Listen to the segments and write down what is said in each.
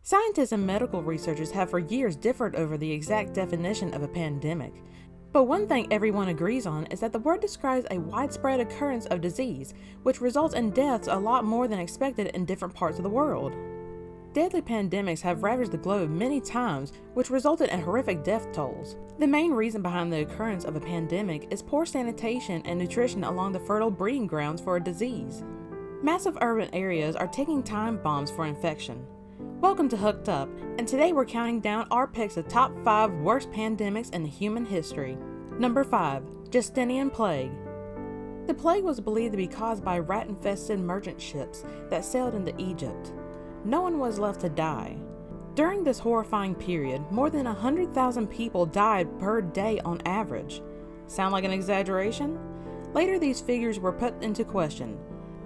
Scientists and medical researchers have for years differed over the exact definition of a pandemic. But one thing everyone agrees on is that the word describes a widespread occurrence of disease, which results in deaths a lot more than expected in different parts of the world. Deadly pandemics have ravaged the globe many times, which resulted in horrific death tolls. The main reason behind the occurrence of a pandemic is poor sanitation and nutrition along the fertile breeding grounds for a disease. Massive urban areas are ticking time bombs for infection. Welcome to Hooked Up, and today we're counting down our picks of top 5 worst pandemics in human history. Number 5. Justinian Plague. The plague was believed to be caused by rat-infested merchant ships that sailed into Egypt. No one was left to die. During this horrifying period, more than 100,000 people died per day on average. Sound like an exaggeration? Later, these figures were put into question.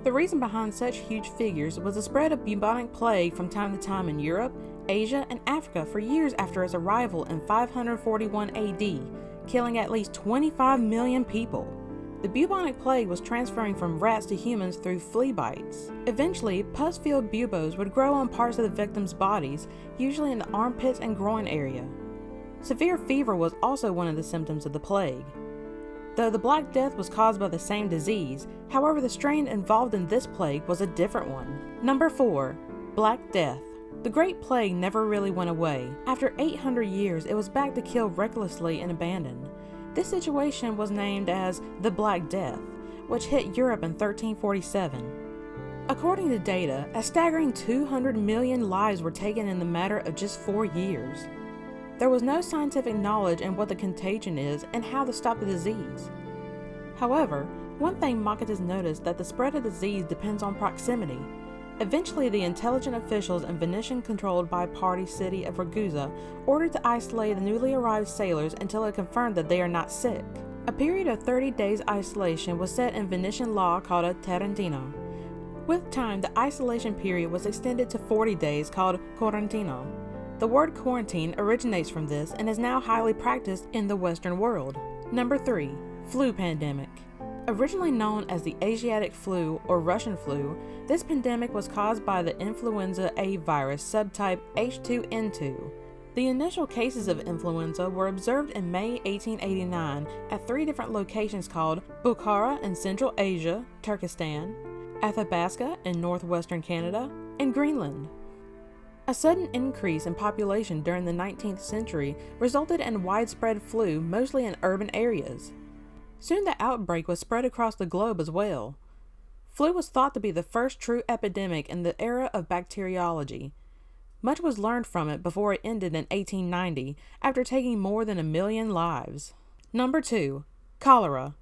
The reason behind such huge figures was the spread of bubonic plague from time to time in Europe, Asia, and Africa for years after its arrival in 541 AD, killing at least 25 million people. The bubonic plague was transferring from rats to humans through flea bites. Eventually, pus-filled buboes would grow on parts of the victims' bodies, usually in the armpits and groin area. Severe fever was also one of the symptoms of the plague. Though the Black Death was caused by the same disease, however the strain involved in this plague was a different one. Number 4. Black Death. The Great Plague never really went away. After 800 years, it was back to kill recklessly and abandon. This situation was named as the Black Death, which hit Europe in 1347. According to data, a staggering 200 million lives were taken in the matter of just 4 years. There was no scientific knowledge in what the contagion is and how to stop the disease. However, one thing marketers noticed that the spread of disease depends on proximity. Eventually, the intelligent officials in Venetian-controlled bi-party city of Ragusa ordered to isolate the newly arrived sailors until it confirmed that they are not sick. A period of 30 days isolation was set in Venetian law called a Tarantino. With time, the isolation period was extended to 40 days called quarantino. The word quarantine originates from this and is now highly practiced in the Western world. Number 3. Flu pandemic. Originally known as the Asiatic flu or Russian flu, this pandemic was caused by the influenza A virus subtype H2N2. The initial cases of influenza were observed in May 1889 at 3 different locations called Bukhara in Central Asia, Turkestan, Athabasca in northwestern Canada, and Greenland. A sudden increase in population during the 19th century resulted in widespread flu, mostly in urban areas. Soon the outbreak was spread across the globe as well. Flu was thought to be the first true epidemic in the era of bacteriology. Much was learned from it before it ended in 1890, after taking more than 1 million lives. Number 2. Cholera.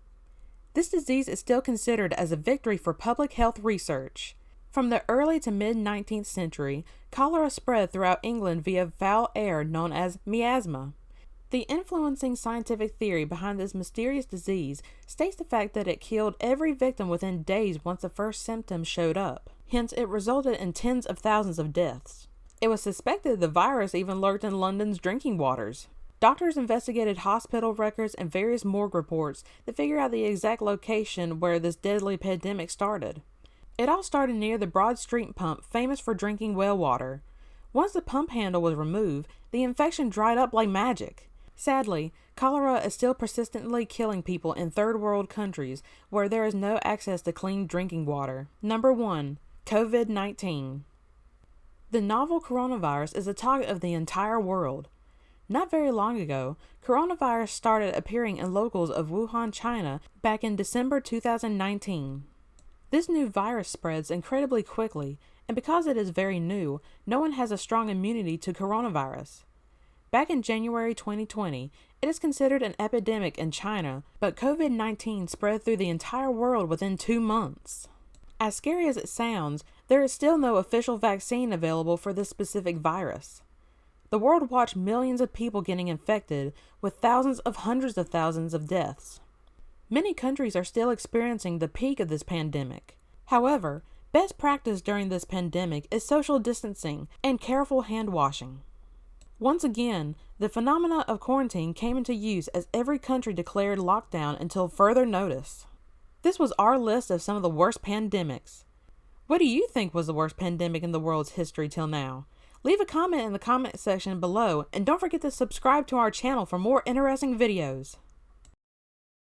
This disease is still considered as a victory for public health research. From the early to mid-19th century, cholera spread throughout England via foul air known as miasma. The influencing scientific theory behind this mysterious disease states the fact that it killed every victim within days once the first symptoms showed up. Hence, it resulted in tens of thousands of deaths. It was suspected the virus even lurked in London's drinking waters. Doctors investigated hospital records and various morgue reports to figure out the exact location where this deadly pandemic started. It all started near the Broad Street pump, famous for drinking well water. Once the pump handle was removed, the infection dried up like magic. Sadly, cholera is still persistently killing people in third world countries where there is no access to clean drinking water. Number 1. COVID-19. The novel coronavirus is the talk of the entire world. Not very long ago, coronavirus started appearing in locals of Wuhan, China back in December 2019. This new virus spreads incredibly quickly, and because it is very new, no one has a strong immunity to coronavirus. Back in January 2020, it is considered an epidemic in China, but COVID-19 spread through the entire world within 2 months. As scary as it sounds, there is still no official vaccine available for this specific virus. The world watched millions of people getting infected, with thousands of hundreds of thousands of deaths. Many countries are still experiencing the peak of this pandemic. However, best practice during this pandemic is social distancing and careful hand washing. Once again, the phenomena of quarantine came into use as every country declared lockdown until further notice. This was our list of some of the worst pandemics. What do you think was the worst pandemic in the world's history till now? Leave a comment in the comment section below, and don't forget to subscribe to our channel for more interesting videos.